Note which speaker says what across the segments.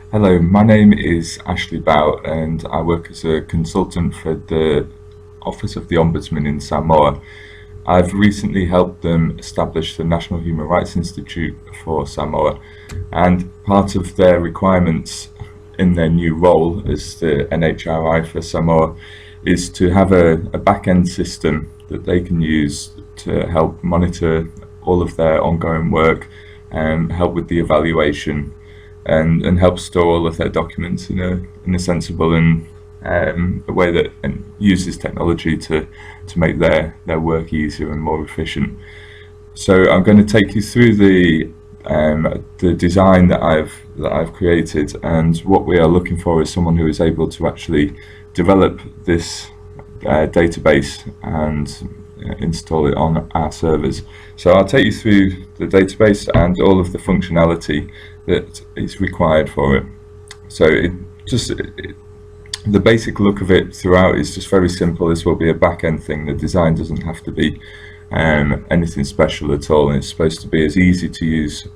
Speaker 1: Hello, my name is Ashley Bout and I work as a consultant for the Office of the Ombudsman in Samoa. I've recently helped them establish the National Human Rights Institute for Samoa, and part of their requirements in their new role as the NHRI for Samoa is to have a back-end system that they can use to help monitor all of their ongoing work and help with the evaluation and help store all of their documents in a sensible and a way that uses technology to make their work easier and more efficient. So I'm going to take you through the design that I've created, and what we are looking for is someone who is able to actually develop this database and install it on our servers. So I'll take you through the database and all of the functionality that is required for it. So the basic look of it throughout is just very simple. This will be a back-end thing. The design doesn't have to be anything special at all, and it's supposed to be as easy to use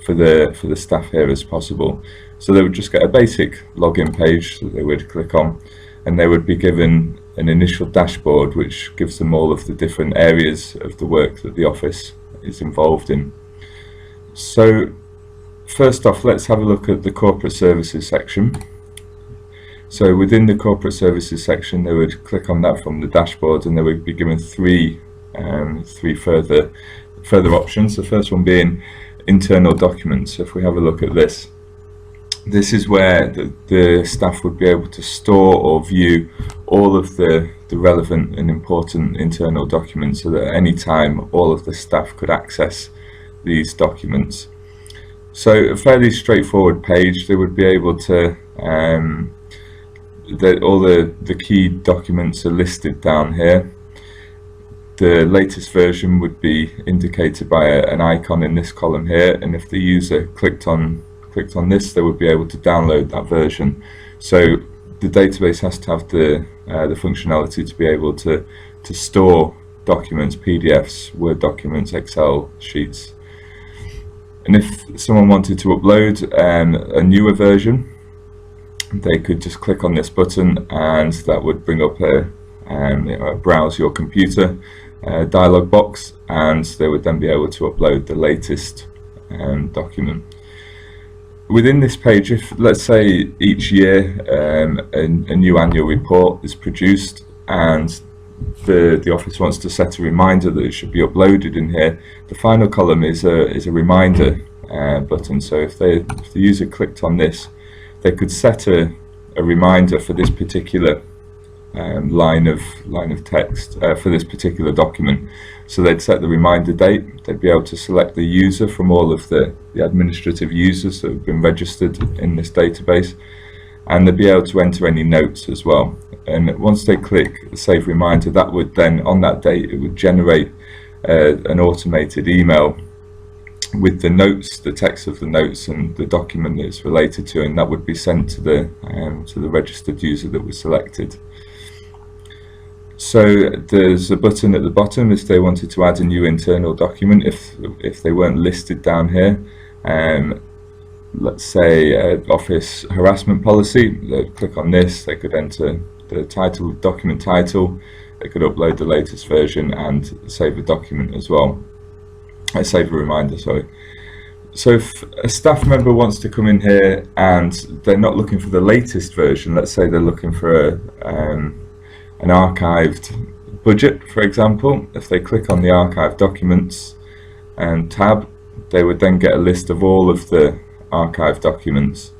Speaker 1: for the staff here as possible. So they would just get a basic login page that they would click on, and they would be given an initial dashboard which gives them all of the different areas of the work that the office is involved in. So first off, let's have a look at the corporate services section. So within the corporate services section, they would click on that from the dashboard, and they would be given three further options. The first one being internal documents. So if we have a look at this, this is where the staff would be able to store or view all of the relevant and important internal documents, so that at any time all of the staff could access these documents. So a fairly straightforward page. They would be able to all the key documents are listed down here. The latest version would be indicated by an icon in this column here, and if the user clicked on this, they would be able to download that version. So the database has to have the functionality to be able to store documents, PDFs, Word documents, Excel sheets. And if someone wanted to upload a newer version, they could just click on this button, and that would bring up a browse your computer dialog box, and they would then be able to upload the latest document. Within this page, if let's say each year a new annual report is produced and the office wants to set a reminder that it should be uploaded in here, the final column is a reminder button. So if the user clicked on this, they could set a reminder for this particular line of text for this particular document. So they'd set the reminder date. They'd be able to select the user from all of the administrative users that have been registered in this database, and they'd be able to enter any notes as well. And once they click save reminder, that would then, on that date, it would generate an automated email with the notes, the text of the notes and the document that it's related to, and that would be sent to the registered user that was selected. So there's a button at the bottom if they wanted to add a new internal document, if they weren't listed down here. Let's say office harassment policy, they'd click on this, they could enter the title, document title, they could upload the latest version and save a document as well. Save a reminder, sorry. So if a staff member wants to come in here and they're not looking for the latest version, let's say they're looking for an archived budget, for example, if they click on the archived documents tab, they would then get a list of all of the archived documents.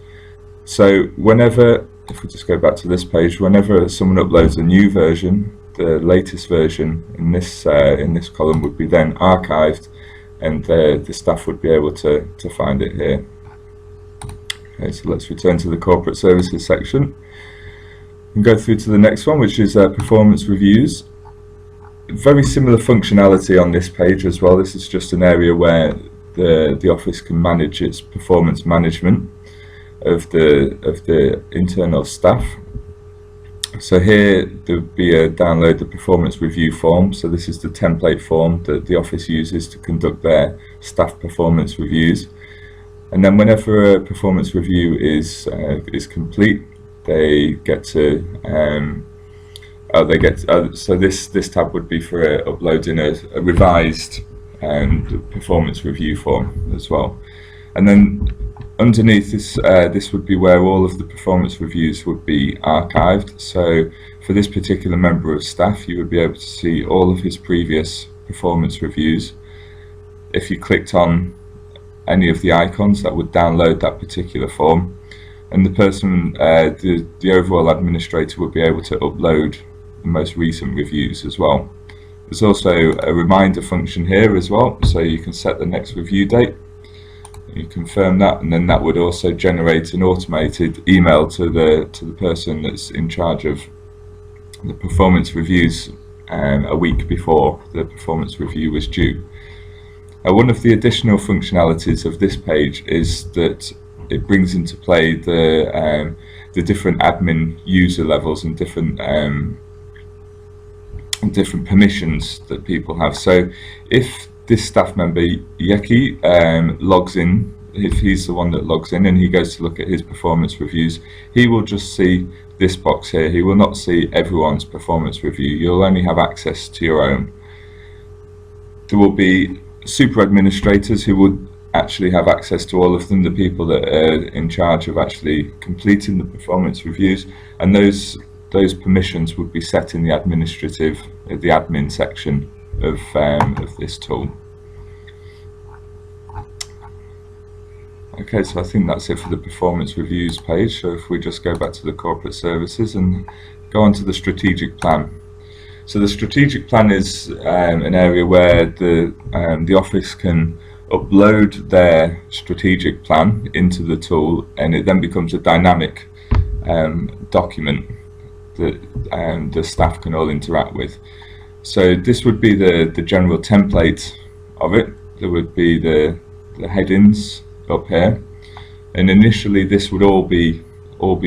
Speaker 1: So whenever, if we just go back to this page, whenever someone uploads a new version, the latest version in this column would be then archived, and the staff would be able to find it here. Okay, so let's return to the corporate services section and go through to the next one, which is performance reviews. Very similar functionality on this page as well. This is just an area where the office can manage its performance management of the internal staff. So here there would be a download the performance review form. So this is the template form that the office uses to conduct their staff performance reviews. And then whenever a performance review is complete, they get to so this tab would be for uploading a revised performance review form as well. And then underneath this would be where all of the performance reviews would be archived. So for this particular member of staff, you would be able to see all of his previous performance reviews. If you clicked on any of the icons, that would download that particular form, and the person, the overall administrator, would be able to upload the most recent reviews as well. There's also a reminder function here as well, so you can set the next review date. You confirm that, and then that would also generate an automated email to the person that's in charge of the performance reviews a week before the performance review was due. One of the additional functionalities of this page is that it brings into play the different admin user levels and different permissions that people have. So if this staff member Yeki logs in, if he's the one that logs in and he goes to look at his performance reviews, he will just see this box here. He will not see everyone's performance review. You'll only have access to your own. There will be super administrators who would actually have access to all of them, the people that are in charge of actually completing the performance reviews, and those permissions would be set in the admin section of this tool. Okay, so I think that's it for the performance reviews page. So if we just go back to the corporate services and go on to the strategic plan. So the strategic plan is an area where the office can upload their strategic plan into the tool, and it then becomes a dynamic document that the staff can all interact with. So this would be the general template of it. There would be the headings up here, and initially this would all be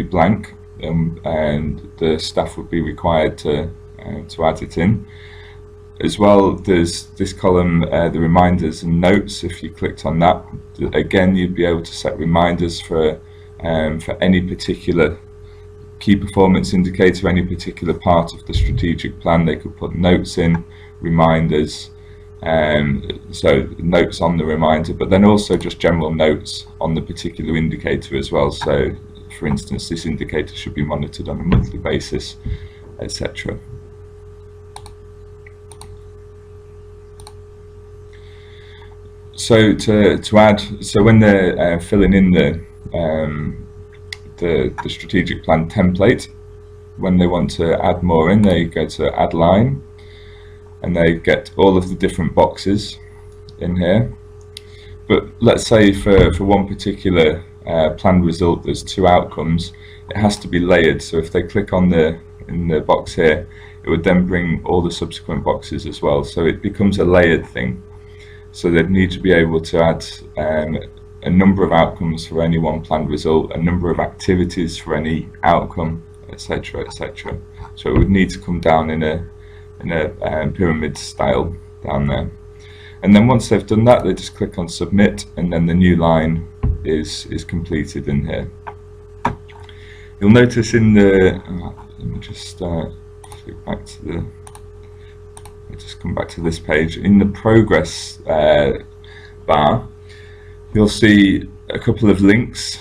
Speaker 1: blank, and the staff would be required to add it in. As well, there's this column, the reminders and notes. If you clicked on that, again, you'd be able to set reminders for any particular key performance indicator, any particular part of the strategic plan. They could put notes in, reminders, so notes on the reminder, but then also just general notes on the particular indicator as well. So, for instance, this indicator should be monitored on a monthly basis, etc. So to add, so when they're filling in the strategic plan template, when they want to add more in, they go to add line, and they get all of the different boxes in here. But let's say for one particular planned result, there's two outcomes. It has to be layered. So if they click on in the box here, it would then bring all the subsequent boxes as well. So it becomes a layered thing. So they'd need to be able to add a number of outcomes for any one planned result, a number of activities for any outcome, etc., etc. So it would need to come down in a pyramid style down there. And then once they've done that, they just click on submit, and then the new line is completed in here. You'll notice in the let me just flip back to the. Just come back to this page. In the progress bar, you'll see a couple of links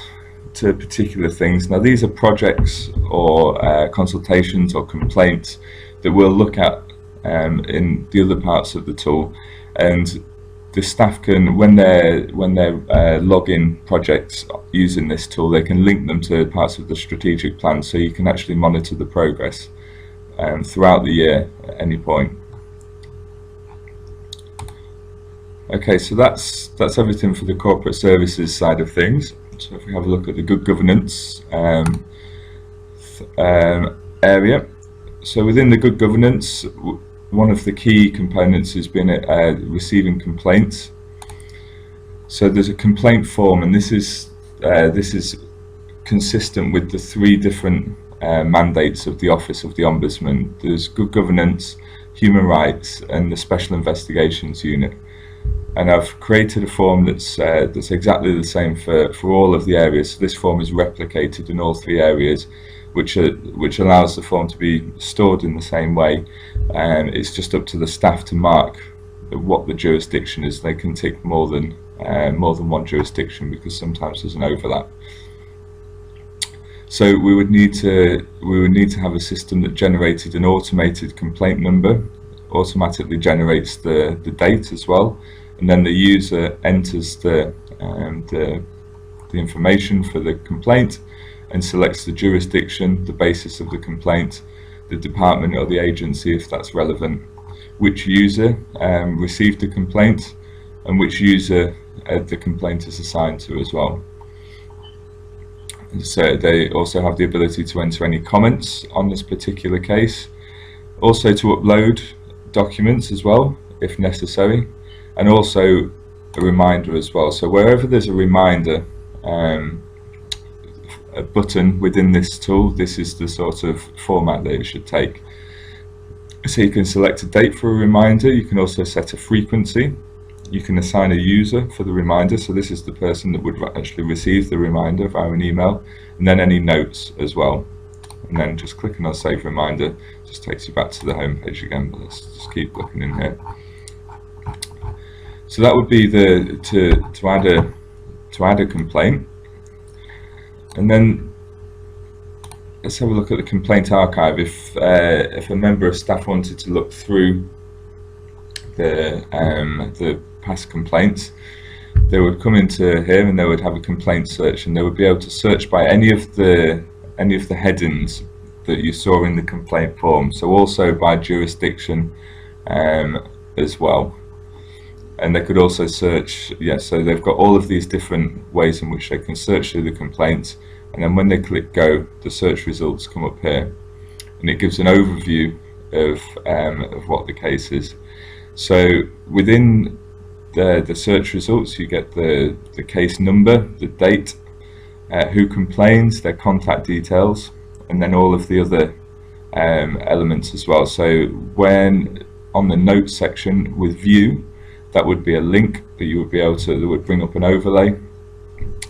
Speaker 1: to particular things. Now these are projects or consultations or complaints that we'll look at in the other parts of the tool, and the staff can, when they're logging projects using this tool, they can link them to parts of the strategic plan, so you can actually monitor the progress throughout the year at any point. Okay, so that's everything for the corporate services side of things. So if we have a look at the good governance area, so within the good governance, one of the key components has been receiving complaints. So there's a complaint form, and this is consistent with the three different mandates of the Office of the Ombudsman. There's good governance, human rights, and the Special Investigations Unit. and I've created a form that's exactly the same for all of the areas. So this form is replicated in all 3 areas, which allows the form to be stored in the same way, and it's just up to the staff to mark what the jurisdiction is. They can tick more than one jurisdiction, because sometimes there's an overlap. So we would need to have a system that generated an automated complaint number, automatically generates the date as well, and then the user enters the information for the complaint and selects the jurisdiction, the basis of the complaint, the department or the agency if that's relevant, which user received the complaint, and which user the complaint is assigned to as well. So they also have the ability to enter any comments on this particular case, also to upload documents as well if necessary, and also a reminder as well. So wherever there's a reminder a button within this tool, this is the sort of format that it should take. So you can select a date for a reminder, you can also set a frequency, you can assign a user for the reminder, so this is the person that would actually receive the reminder via an email, and then any notes as well. And then just clicking on save reminder just takes you back to the home page again, but let's just keep looking in here. So that would be to add a complaint. And then let's have a look at the complaint archive. If a member of staff wanted to look through the past complaints, they would come into here and they would have a complaint search, and they would be able to search by any of the headings that you saw in the complaint form, so also by jurisdiction as well. And they could also search, so they've got all of these different ways in which they can search through the complaints, and then when they click go, the search results come up here, and it gives an overview of what the case is. So within the search results, you get the case number, the date, who complains, their contact details, and then all of the other elements as well. So when on the notes section with view, that would be a link that you would be able to, that would bring up an overlay,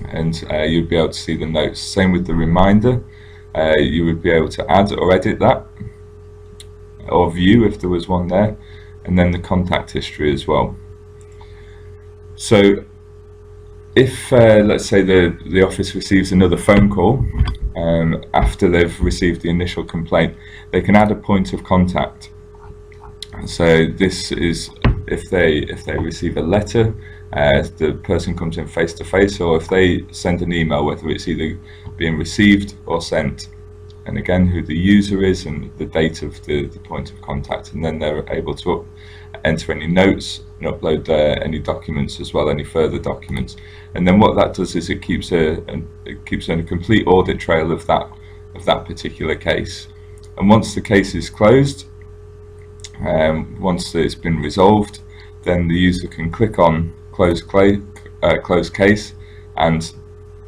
Speaker 1: and you'd be able to see the notes. Same with the reminder, you would be able to add or edit that, or view if there was one there, and then the contact history as well. So if let's say the office receives another phone call after they've received the initial complaint, they can add a point of contact. So this is if they receive a letter, the person comes in face to face, or if they send an email, whether it's either being received or sent, and again who the user is and the date of the point of contact, and then they're able to enter any notes and upload any documents as well, any further documents. And then what that does is it keeps a complete audit trail of that particular case. And once the case is closed, once it's been resolved, then the user can click on close case, and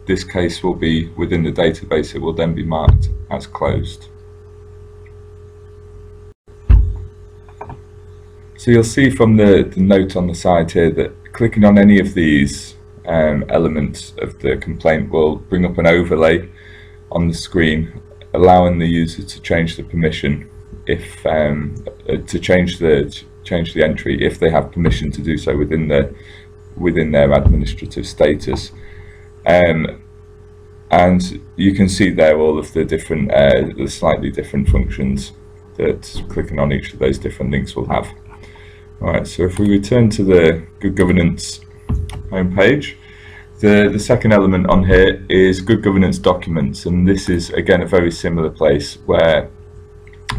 Speaker 1: this case will be within the database. It will then be marked as closed. So you'll see from the note on the side here that clicking on any of these elements of the complaint will bring up an overlay on the screen, allowing the user to change the permission, if to change the entry if they have permission to do so within their administrative status. And you can see there all of the different the slightly different functions that clicking on each of those different links will have. Alright, so if we return to the Good Governance homepage, the second element on here is Good Governance documents, and this is again a very similar place where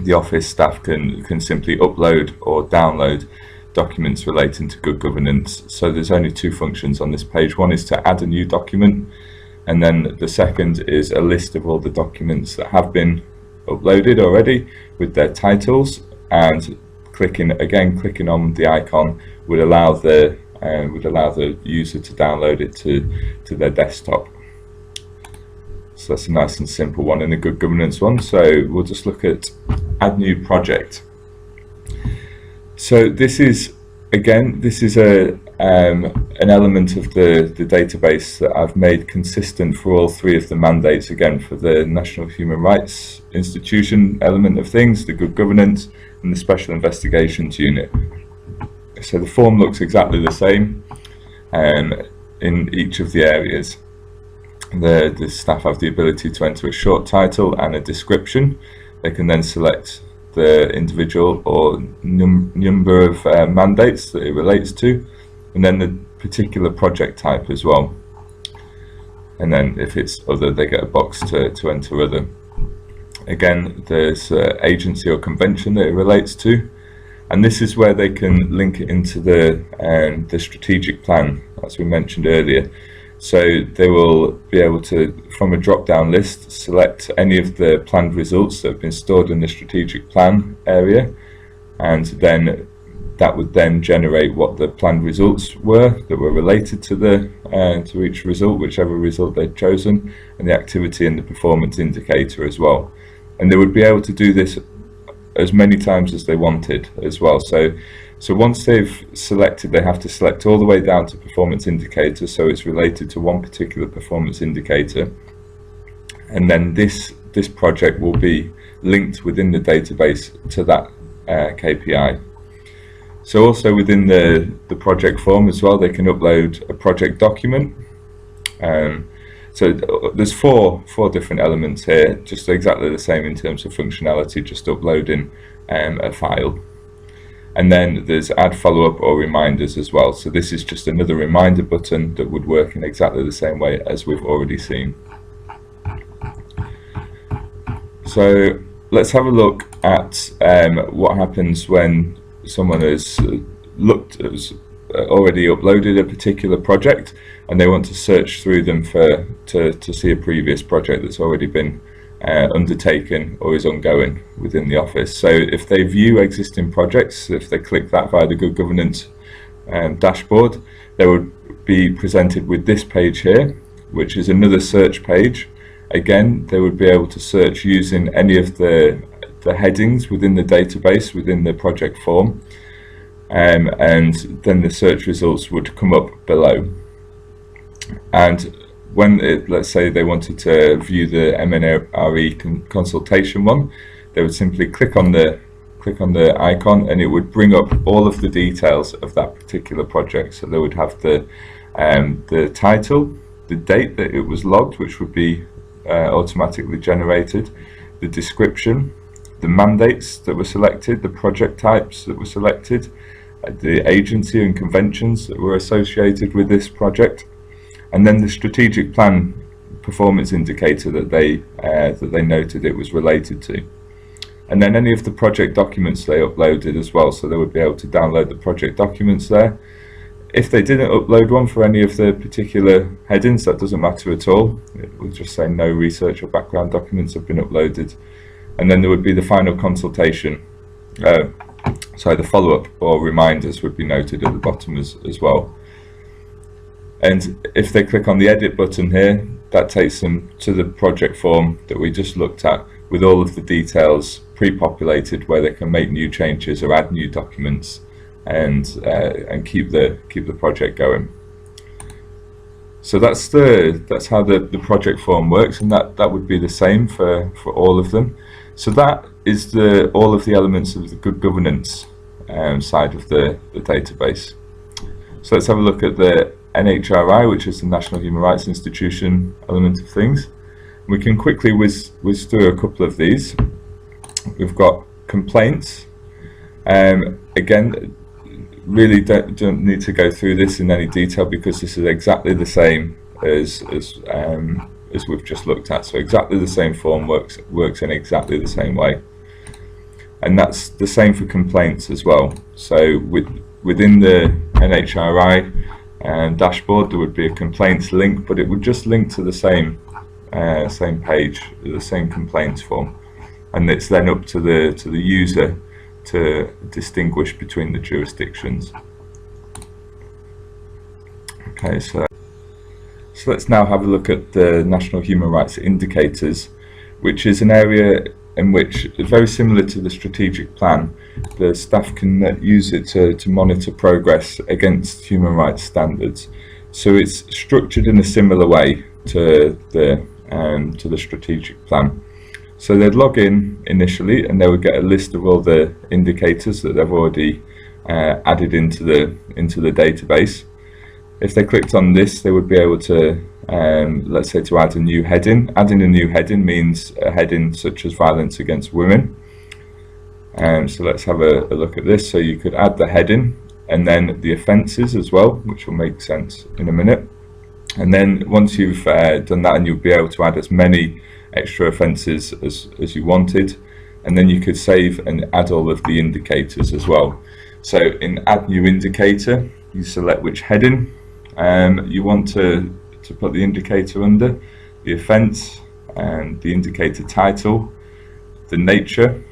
Speaker 1: the office staff can simply upload or download documents relating to good governance. So there's only two functions on this page. One is to add a new document, and then the second is a list of all the documents that have been uploaded already with their titles, and clicking on the icon would allow the user to download it to their desktop. So that's a nice and simple one in the Good Governance one. So we'll just look at Add New Project. So this is a an element of the database that I've made consistent for all three of the mandates, again for the National Human Rights Institution element of things, the Good Governance, and the Special Investigations Unit. So the form looks exactly the same in each of the areas. The staff have the ability to enter a short title and a description. They can then select the individual or number of mandates that it relates to, and then the particular project type as well. And then if it's other, they get a box to enter other. Again, there's agency or convention that it relates to, and this is where they can link it into the strategic plan, as we mentioned earlier. So they will be able to, from a drop-down list, select any of the planned results that have been stored in the strategic plan area, and then that would then generate what the planned results were that were related to to each result, whichever result they'd chosen, and the activity and the performance indicator as well. And they would be able to do this as many times as they wanted as well. So once they've selected, they have to select all the way down to performance indicator, so it's related to one particular performance indicator, and then this project will be linked within the database to that KPI. So also within the project form as well, they can upload a project document. So there's four different elements here, just exactly the same in terms of functionality, just uploading a file. And then there's add follow-up or reminders as well. So this is just another reminder button that would work in exactly the same way as we've already seen. So let's have a look at what happens when someone has already uploaded a particular project and they want to search through them to see a previous project that's already been undertaken or is ongoing within the office. So if they view existing projects, if they click that via the Good Governance dashboard, they would be presented with this page here, which is another search page. Again, they would be able to search using any of the headings within the database, within the project form, and then the search results would come up below. And when let's say they wanted to view the MNRE consultation one, they would simply click on the icon, and it would bring up all of the details of that particular project. So they would have the title, the date that it was logged, which would be automatically generated, the description, the mandates that were selected, the project types that were selected, the agency and conventions that were associated with this project, and then the strategic plan performance indicator that they noted it was related to, and then any of the project documents they uploaded as well. So they would be able to download the project documents there. If they didn't upload one for any of the particular headings, that doesn't matter at all. It will just say no research or background documents have been uploaded. And then there would be the final consultation, the follow-up or reminders would be noted at the bottom as well. And if they click on the edit button here, that takes them to the project form that we just looked at, with all of the details pre-populated, where they can make new changes or add new documents and keep the project going. So that's how the project form works, and that would be the same for all of them. So that is all of the elements of the good governance side of the database. So let's have a look at the NHRI, which is the National Human Rights Institution element of things. We can quickly whiz through a couple of these. We've got complaints. Again, really don't need to go through this in any detail, because this is exactly the same as we've just looked at. So exactly the same form works in exactly the same way, and that's the same for complaints as well. So within the NHRI dashboard, there would be a complaints link, but it would just link to the same page, the same complaints form, and it's then up to the user to distinguish between the jurisdictions. Okay, so let's now have a look at the National Human Rights Indicators, which is an area in which, very similar to the strategic plan, the staff can use it to monitor progress against human rights standards. So it's structured in a similar way to the strategic plan. So they'd log in initially, and they would get a list of all the indicators that they've already added into the database. If they clicked on this, they would be able to, let's say, to add a new heading. Adding a new heading means a heading such as violence against women. So let's have a look at this. So you could add the heading and then the offences as well, which will make sense in a minute. And then once you've done that, and you'll be able to add as many extra offences as you wanted, and then you could save and add all of the indicators as well. So in add new indicator, you select which heading you want to put the indicator under, the offence, and the indicator title, the nature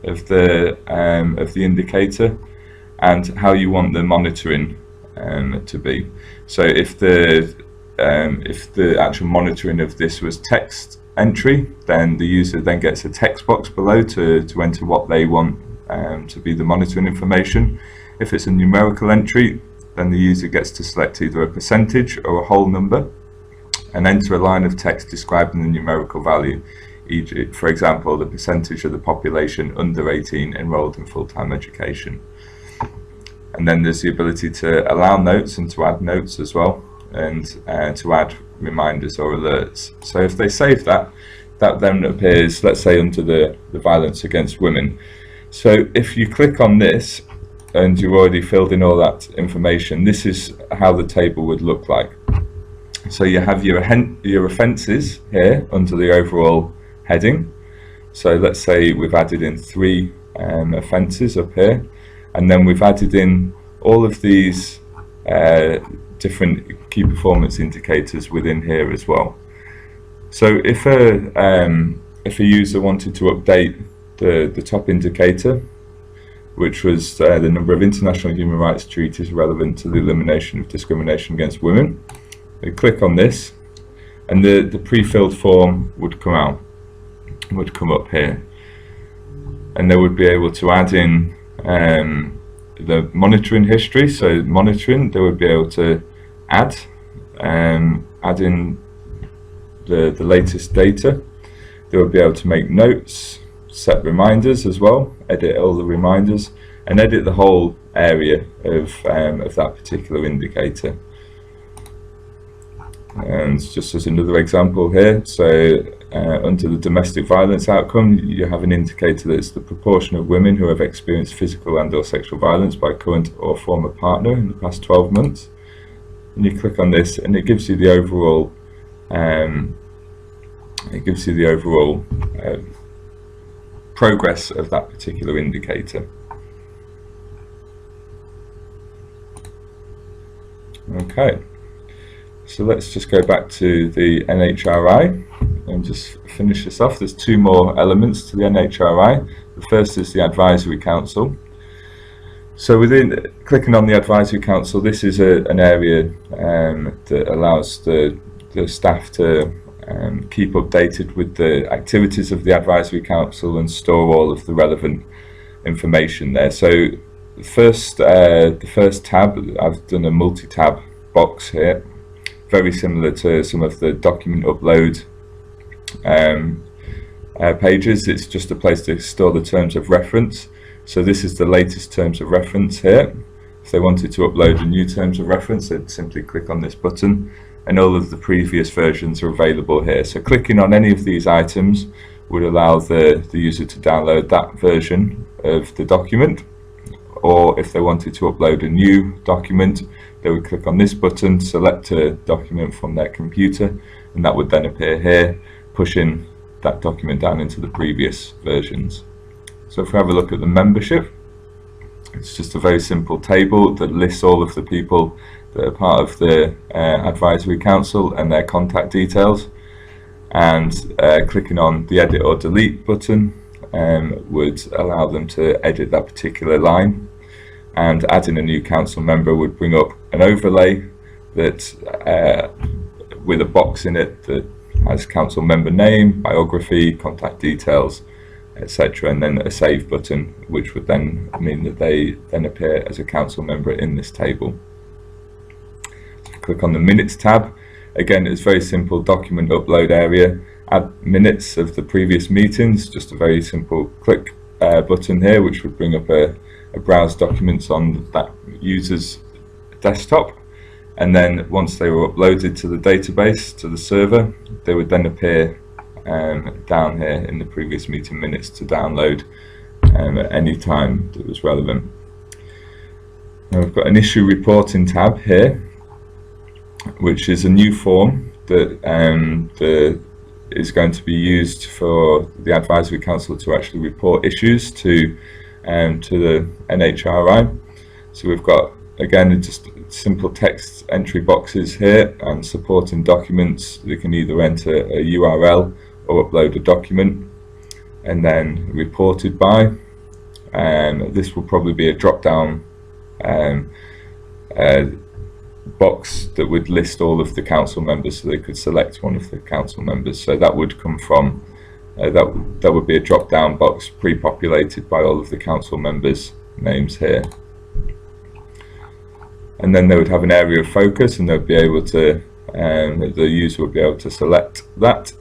Speaker 1: of the indicator, and how you want the monitoring to be. So if the actual monitoring of this was text entry, then the user then gets a text box below to enter what they want to be the monitoring information. If it's a numerical entry, then the user gets to select either a percentage or a whole number and enter a line of text describing the numerical value, e.g., for example, the percentage of the population under 18 enrolled in full-time education. And then there's the ability to allow notes and to add notes as well, and to add reminders or alerts. So if they save that, that then appears, let's say, under the violence against women. So if you click on this and you've already filled in all that information, this is how the table would look like. So you have your offences here under the overall heading. So let's say we've added in 3 offences up here, and then we've added in all of these different key performance indicators within here as well. So if a user wanted to update the top indicator, which was the number of international human rights treaties relevant to the elimination of discrimination against women, they click on this, and the pre-filled form would come up here, and they would be able to add in the monitoring history. So monitoring, they would be able to add in the latest data. They would be able to make notes, set reminders as well, edit all the reminders, and edit the whole area of that particular indicator. And just as another example here, so under the domestic violence outcome, you have an indicator that's the proportion of women who have experienced physical and or sexual violence by current or former partner in the past 12 months. And you click on this, and it gives you the overall progress of that particular indicator. Okay, so let's just go back to the NHRI and just finish this off. There's 2 more elements to the NHRI. The first is the Advisory Council. So clicking on the Advisory Council, this is an area that allows the staff to keep updated with the activities of the Advisory Council and store all of the relevant information there. So the first tab, I've done a multi-tab box here, very similar to some of the document upload pages. It's just a place to store the terms of reference. So this is the latest terms of reference here. If they wanted to upload a new terms of reference, they'd simply click on this button, and all of the previous versions are available here. So clicking on any of these items would allow the user to download that version of the document, or if they wanted to upload a new document, they would click on this button, select a document from their computer, and that would then appear here, pushing that document down into the previous versions. So if we have a look at the membership, it's just a very simple table that lists all of the people that are part of the Advisory Council and their contact details. And clicking on the edit or delete button would allow them to edit that particular line. And adding a new council member would bring up an overlay that with a box in it that has council member name, biography, contact details, etc., and then a save button, which would then mean that they then appear as a council member in this table. Click on the Minutes tab. Again, it's very simple document upload area. Add minutes of the previous meetings, just a very simple click button here, which would bring up a browse documents on that user's desktop. And then once they were uploaded to the database, to the server, they would then appear down here in the previous meeting minutes to download at any time that was relevant. Now we've got an issue reporting tab here, which is a new form that is going to be used for the advisory council to actually report issues to the NHRI. So we've got, again, just simple text entry boxes here and supporting documents. They can either enter a URL or upload a document, and then reported by. This will probably be a drop down box that would list all of the council members, so they could select one of the council members. So that would come from that would be a drop down box pre-populated by all of the council members' names here. And then they would have an area of focus, and they'll be able to the user would be able to select that.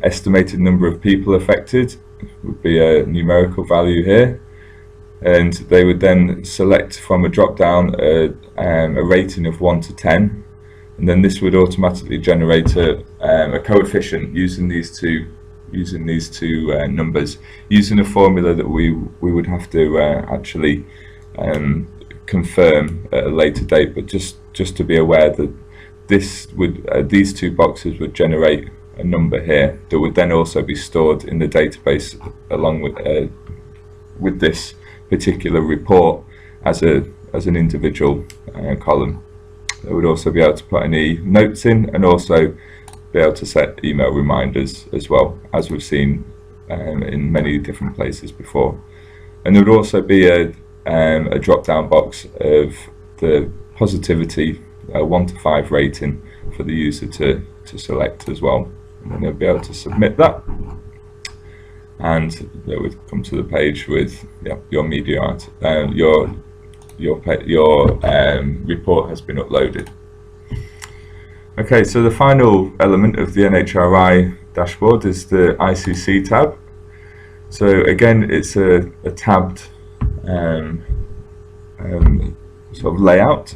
Speaker 1: Estimated number of people affected would be a numerical value here, and they would then select from a drop down a rating of 1 to 10, and then this would automatically generate a coefficient using these two numbers, using a formula that we would have to actually confirm at a later date. But just to be aware that these two boxes would generate a number here that would then also be stored in the database along with this particular report as an individual column. They would also be able to put any notes in, and also be able to set email reminders as well, as we've seen in many different places before. And there would also be a drop down box of the positivity 1 to 5 rating for the user to select as well. And then they'll be able to submit that, and they would come to the page with your media art, your report has been uploaded. Okay, so the final element of the NHRI dashboard is the ICC tab. So again, it's a tabbed sort of layout.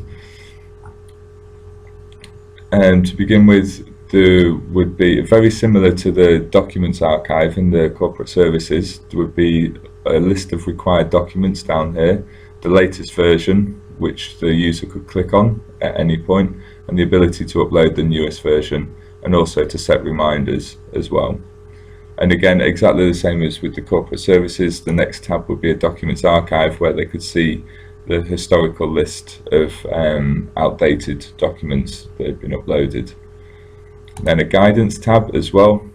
Speaker 1: And to begin with, there would be very similar to the documents archive in the corporate services. There would be a list of required documents down here, the latest version, which the user could click on at any point, and the ability to upload the newest version, and also to set reminders as well. And again, exactly the same as with the corporate services, the next tab would be a documents archive, where they could see the historical list of outdated documents that had been uploaded. Then a guidance tab as well,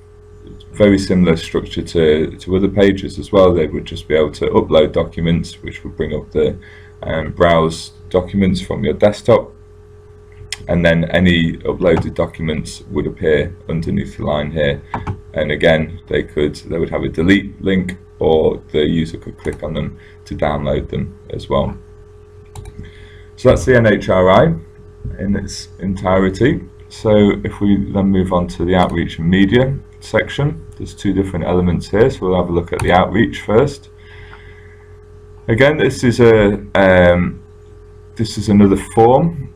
Speaker 1: very similar structure to other pages as well. They would just be able to upload documents, which would bring up the browse documents from your desktop, and then any uploaded documents would appear underneath the line here. And again, they would have a delete link, or the user could click on them to download them as well. So that's the NHRI in its entirety. So if we then move on to the outreach and media section, there's two different elements here. So we'll have a look at the outreach first. Again, this is another form,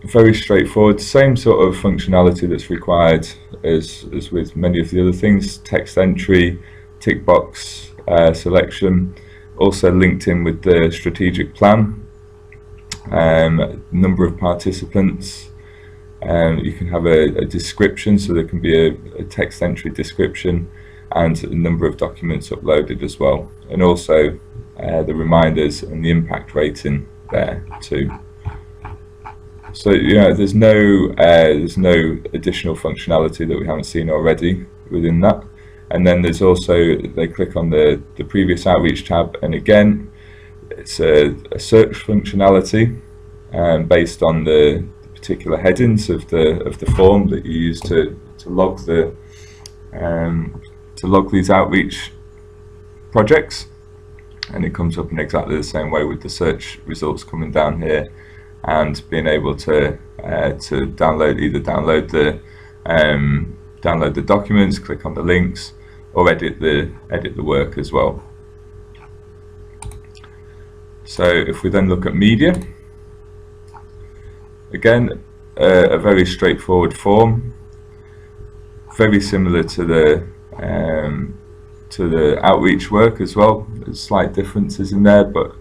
Speaker 1: very straightforward, same sort of functionality that's required as with many of the other things: text entry, tick box selection, also linked in with the strategic plan, number of participants. You can have a description, so there can be a text entry description, and a number of documents uploaded as well, and also the reminders and the impact rating there too. So there's no additional functionality that we haven't seen already within that. And then there's also, they click on the previous outreach tab, and again it's a search functionality based on the particular headings of the form that you use to log these outreach projects, and it comes up in exactly the same way with the search results coming down here, and being able to download the documents, click on the links, or edit the work as well. So if we then look at media, again, a very straightforward form, very similar to the outreach work as well. There's slight differences in there, but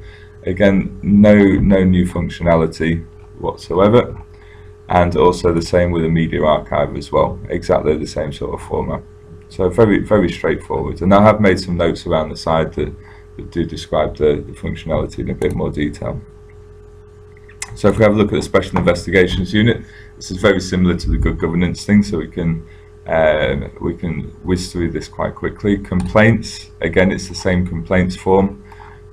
Speaker 1: again, no new functionality whatsoever. And also the same with the media archive as well, exactly the same sort of format. So very straightforward. And I have made some notes around the side that do describe the functionality in a bit more detail. So if we have a look at the Special Investigations Unit, this is very similar to the good governance thing, so we can whiz through this quite quickly. Complaints, again, it's the same complaints form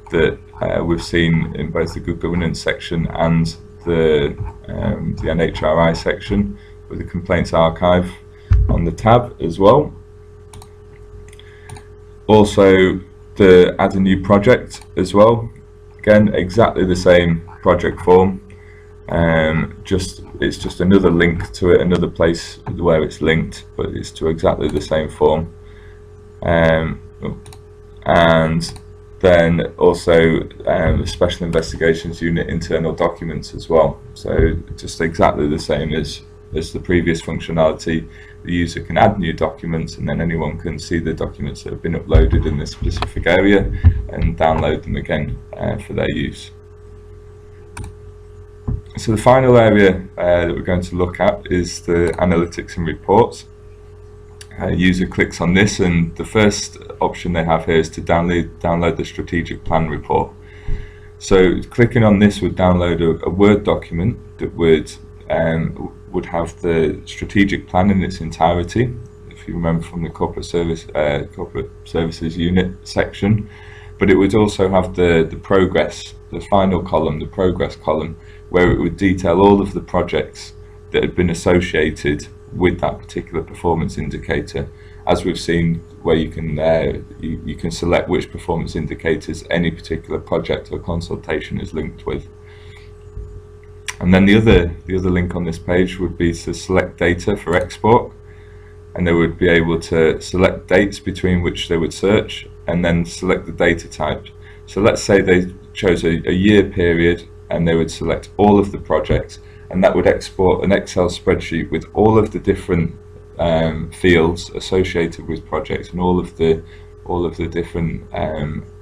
Speaker 1: that we've seen in both the good governance section and the NHRI section, with the complaints archive on the tab as well. Also, the add a new project as well, again exactly the same project form, it's just another link to it, another place where it's linked, but it's to exactly the same form. And then also the Special Investigations Unit internal documents as well, so just exactly the same as the previous functionality. The user can add new documents, and then anyone can see the documents that have been uploaded in this specific area and download them again for their use. So the final area that we're going to look at is the analytics and reports. User clicks on this, and the first option they have here is to download the strategic plan report. So clicking on this would download a Word document that would have the strategic plan in its entirety. If you remember from the corporate services unit section, but it would also have the progress, the final column, the progress column, where it would detail all of the projects that had been associated with that particular performance indicator, as we've seen, where you can select which performance indicators any particular project or consultation is linked with. And then the other link on this page would be to select data for export, and they would be able to select dates between which they would search, and then select the data type. So let's say they chose a year period, and they would select all of the projects, and that would export an Excel spreadsheet with all of the different fields associated with projects, and all of the different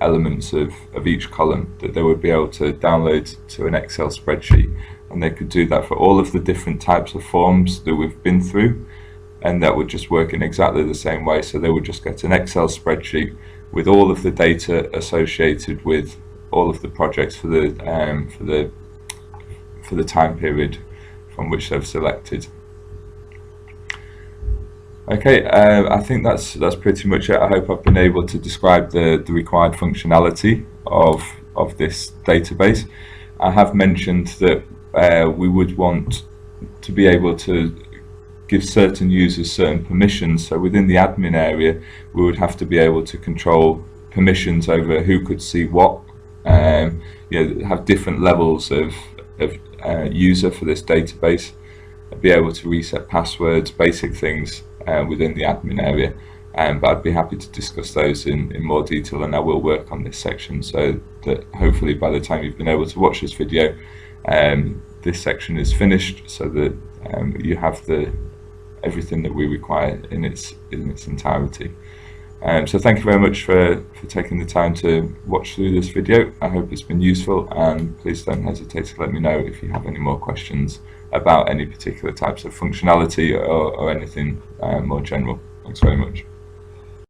Speaker 1: elements of each column that they would be able to download to an Excel spreadsheet. And they could do that for all of the different types of forms that we've been through, and that would just work in exactly the same way. So they would just get an Excel spreadsheet with all of the data associated with all of the projects for the time period from which they've selected. Okay, I think that's pretty much it. I hope I've been able to describe the required functionality of this database. I have mentioned that we would want to be able to give certain users certain permissions. So within the admin area, we would have to be able to control permissions over who could see what, have different levels of user for this database, be able to reset passwords, basic things within the admin area. But I'd be happy to discuss those in more detail, and I will work on this section so that hopefully by the time you've been able to watch this video, this section is finished, so that you have everything that we require in its entirety. So thank you very much for taking the time to watch through this video. I hope it's been useful, and please don't hesitate to let me know if you have any more questions about any particular types of functionality or anything more general. Thanks very much.